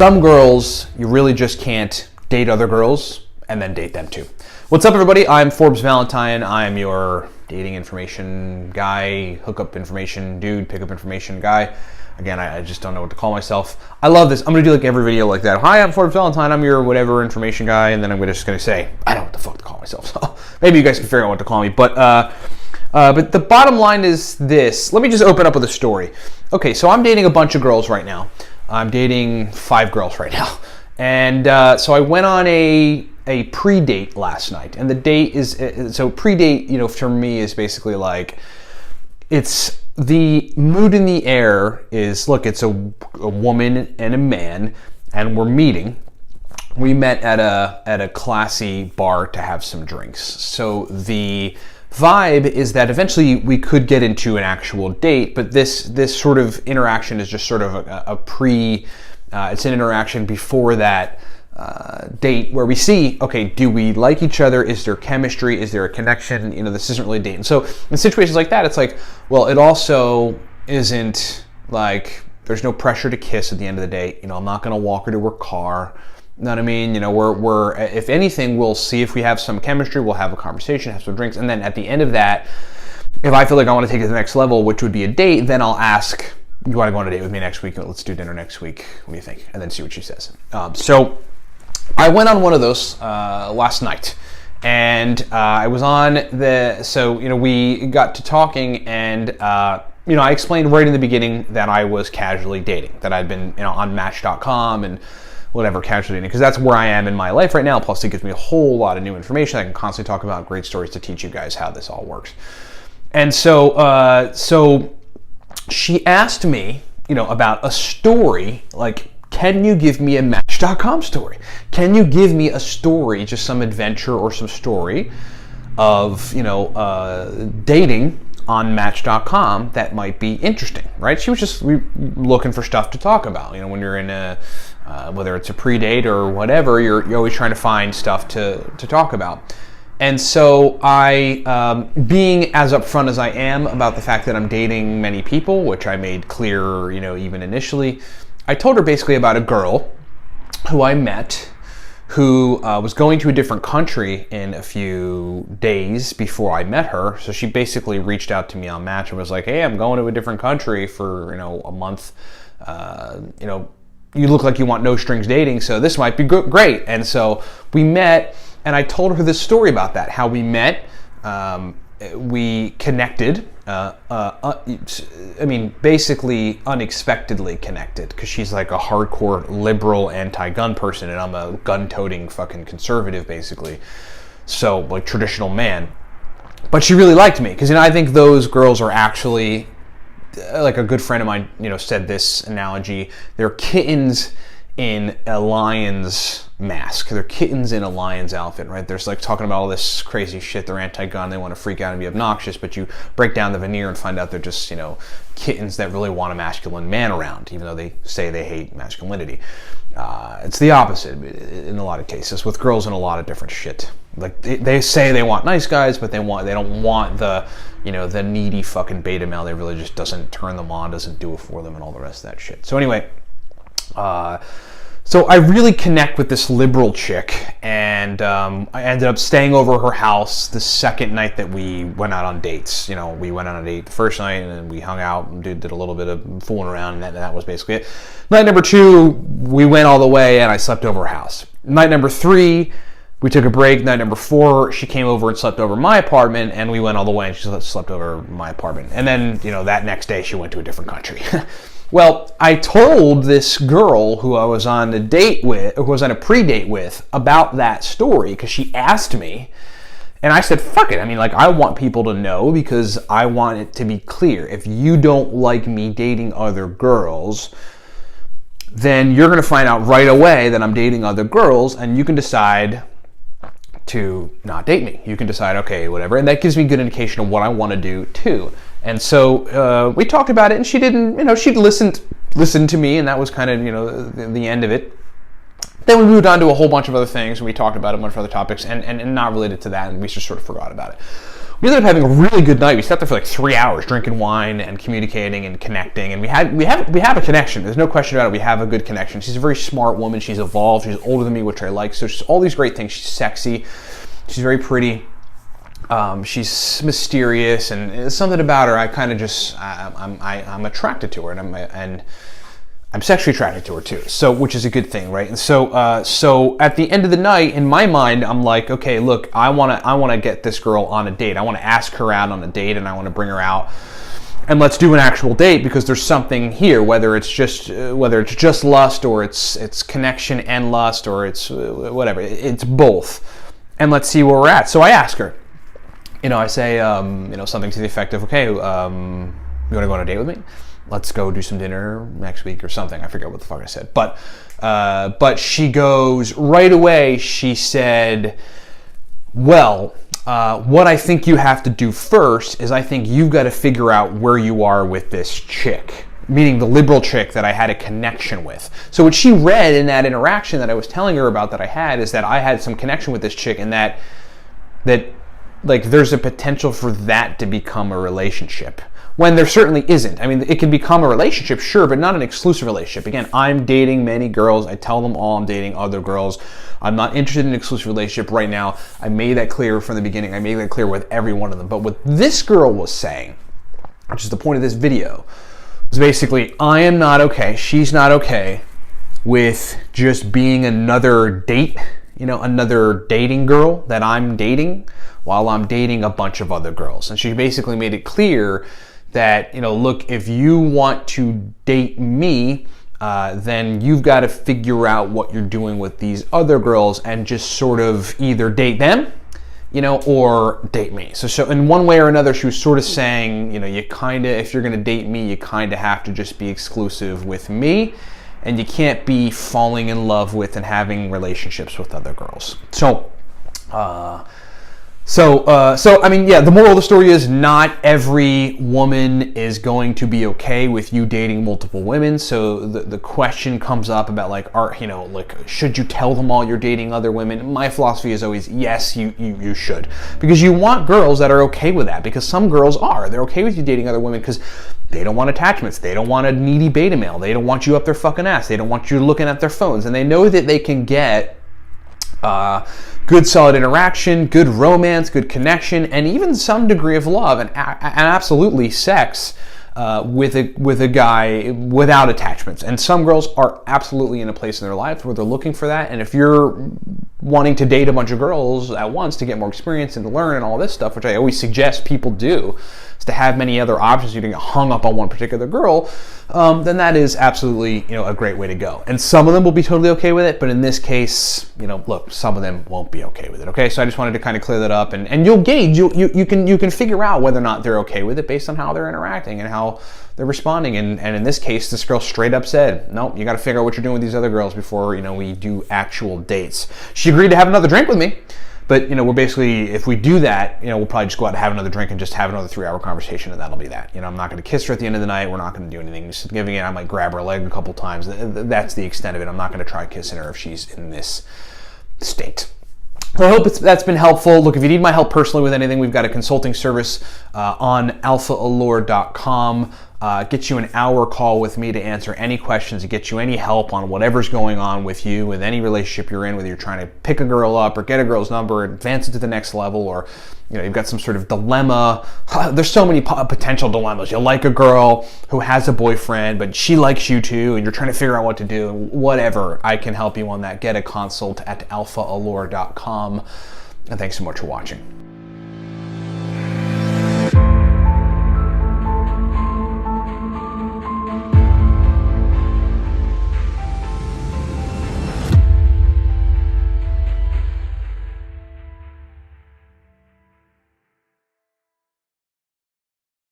some girls, you really just can't date other girls and then date them too. What's up, everybody? I'm Forbes Valentine. I'm your dating information guy, hookup information dude, pickup information guy. Again, I just don't know what to call myself. I love this. I'm going to do like every video like that. Hi, I'm Forbes Valentine. I'm your whatever information guy. And then I'm just going to say, I don't know what the fuck to call myself. So maybe you guys can figure out what to call me. But the bottom line is this. Let me just open up with a story. Okay, so I'm dating a bunch of girls right now. I'm dating 5 girls right now. And so I went on a pre-date last night. And the date is, so pre-date, you know, for me is basically like, it's the mood in the air is, look, it's a woman and a man, and we're meeting. We met at a classy bar to have some drinks. So the vibe is that eventually we could get into an actual date, but this sort of interaction is just sort of it's an interaction before that date where we see, okay, do we like each other? Is there chemistry? Is there a connection? You know, this isn't really a date. And so in situations like that, it's like, well, it also isn't like, there's no pressure to kiss at the end of the day. You know, I'm not going to walk her to her car. You know what I mean? You know, we're if anything, we'll see if we have some chemistry, we'll have a conversation, have some drinks, and then at the end of that, if I feel like I want to take it to the next level, which would be a date, then I'll ask, you want to go on a date with me next week? Let's do dinner next week. What do you think? And then see what she says. So I went on one of those last night, and I was on so, you know, we got to talking, and you know, I explained right in the beginning that I was casually dating, that I'd been, you know, on Match.com and whatever, casually dating, because that's where I am in my life right now. Plus, it gives me a whole lot of new information. I can constantly talk about great stories to teach you guys how this all works. And so, so she asked me, you know, about a story, like, can you give me a Match.com story? Can you give me a story, just some adventure or some story of, you know, dating on Match.com that might be interesting, right? She was just looking for stuff to talk about. You know, when you're in a, whether it's a pre-date or whatever, you're always trying to find stuff to talk about. And so I, being as upfront as I am about the fact that I'm dating many people, which I made clear, you know, even initially, I told her basically about a girl who I met who was going to a different country in a few days before I met her. So she basically reached out to me on Match and was like, hey, I'm going to a different country for, you know, a month. You know, you look like you want no strings dating, so this might be great. And so we met, and I told her this story about that, how we met, we connected, I mean, basically unexpectedly connected, because she's like a hardcore liberal anti-gun person, and I'm a gun-toting fucking conservative, basically. So, like, traditional man. But she really liked me, because, you know, I think those girls are actually, like a good friend of mine, you know, said this analogy, they're kittens in a lion's mask. They're kittens in a lion's outfit, right? There's like talking about all this crazy shit. They're anti-gun. They want to freak out and be obnoxious, but you break down the veneer and find out they're just, you know, kittens that really want a masculine man around, even though they say they hate masculinity. It's the opposite in a lot of cases with girls and a lot of different shit. Like they say they want nice guys, but they don't want the, you know, the needy fucking beta male. They really just doesn't turn them on, doesn't do it for them, and all the rest of that shit. So anyway, so I really connect with this liberal chick, and I ended up staying over her house the second night that we went out on dates. You know, we went on a date the first night, and then we hung out and did a little bit of fooling around, and that was basically it. Night number 2, we went all the way, and I slept over her house. Night number 3, we took a break. Night number 4, she came over and slept over my apartment, and we went all the way, and she slept over my apartment. And then, you know, that next day, she went to a different country. Well, I told this girl who I was on a date with, who was on a pre-date with, about that story, because she asked me, and I said, fuck it. I mean, like, I want people to know, because I want it to be clear. If you don't like me dating other girls, then you're going to find out right away that I'm dating other girls, and you can decide to not date me. You can decide, okay, whatever. And that gives me a good indication of what I want to do, too. And so we talked about it, and she didn't, you know, she'd listened to me, and that was kind of, you know, the end of it. Then we moved on to a whole bunch of other things, and we talked about a bunch of other topics, and not related to that, and we just sort of forgot about it. We ended up having a really good night. We sat there for like 3 hours drinking wine and communicating and connecting, and we have a connection. There's no question about it. We have a good connection. She's a very smart woman. She's evolved. She's older than me, which I like. So she's all these great things. She's sexy. She's very pretty. She's mysterious, and there's something about her. I kind of just I'm attracted to her, and I'm sexually attracted to her too. So, which is a good thing, right? And so at the end of the night, in my mind, I'm like, okay, look, I wanna get this girl on a date. I want to ask her out on a date, and I want to bring her out, and let's do an actual date, because there's something here. Whether it's just lust, or it's connection and lust, or it's whatever. It's both, and let's see where we're at. So I ask her. I say, something to the effect of, okay, you want to go on a date with me? Let's go do some dinner next week or something. I forget what the fuck I said. But she goes, right away, she said, well, what I think you have to do first is I think you've got to figure out where you are with this chick. Meaning the liberal chick that I had a connection with. So what she read in that interaction that I was telling her about that I had is that I had some connection with this chick, and that like there's a potential for that to become a relationship, when there certainly isn't. I mean, it can become a relationship, sure, but not an exclusive relationship. Again, I'm dating many girls. I tell them all I'm dating other girls. I'm not interested in an exclusive relationship right now. I made that clear from the beginning. I made that clear with every one of them. But what this girl was saying, which is the point of this video, was basically, I am not okay, she's not okay with just being another date, another dating girl that I'm dating while I'm dating a bunch of other girls. And she basically made it clear that, look, if you want to date me, then you've got to figure out what you're doing with these other girls and just sort of either date them, or date me. So in one way or another, she was sort of saying, you kind of, if you're going to date me, you kind of have to just be exclusive with me, and you can't be falling in love with and having relationships with other girls. So I mean, yeah, the moral of the story is not every woman is going to be okay with you dating multiple women. So the question comes up about should you tell them all you're dating other women? My philosophy is always, yes, you should. Because you want girls that are okay with that, because some girls are. They're okay with you dating other women because they don't want attachments. They don't want a needy beta male. They don't want you up their fucking ass. They don't want you looking at their phones. And they know that they can get good solid interaction, good romance, good connection, and even some degree of love and absolutely sex with a guy without attachments. And some girls are absolutely in a place in their life where they're looking for that. And if you're wanting to date a bunch of girls at once to get more experience and to learn and all this stuff, which I always suggest people do, is to have many other options. You don't get hung up on one particular girl, then that is absolutely a great way to go. And some of them will be totally okay with it, but in this case, look, some of them won't be okay with it. Okay, so I just wanted to kind of clear that up, and you'll gauge, you can figure out whether or not they're okay with it based on how they're interacting and how they're responding. And in this case, this girl straight up said, nope, you got to figure out what you're doing with these other girls before we do actual dates. She agreed to have another drink with me. But, we're basically, if we do that, we'll probably just go out and have another drink and just have another 3-hour conversation, and that'll be that. I'm not going to kiss her at the end of the night. We're not going to do anything significant. I might grab her leg a couple times. That's the extent of it. I'm not going to try kissing her if she's in this state. So I hope that's been helpful. Look, if you need my help personally with anything, we've got a consulting service on alphaallure.com. Get you an hour call with me to answer any questions, to get you any help on whatever's going on with you, with any relationship you're in, whether you're trying to pick a girl up or get a girl's number, advance it to the next level, or you've got some sort of dilemma. There's so many potential dilemmas. You like a girl who has a boyfriend, but she likes you too, and you're trying to figure out what to do. Whatever, I can help you on that. Get a consult at alphaallure.com. And thanks so much for watching.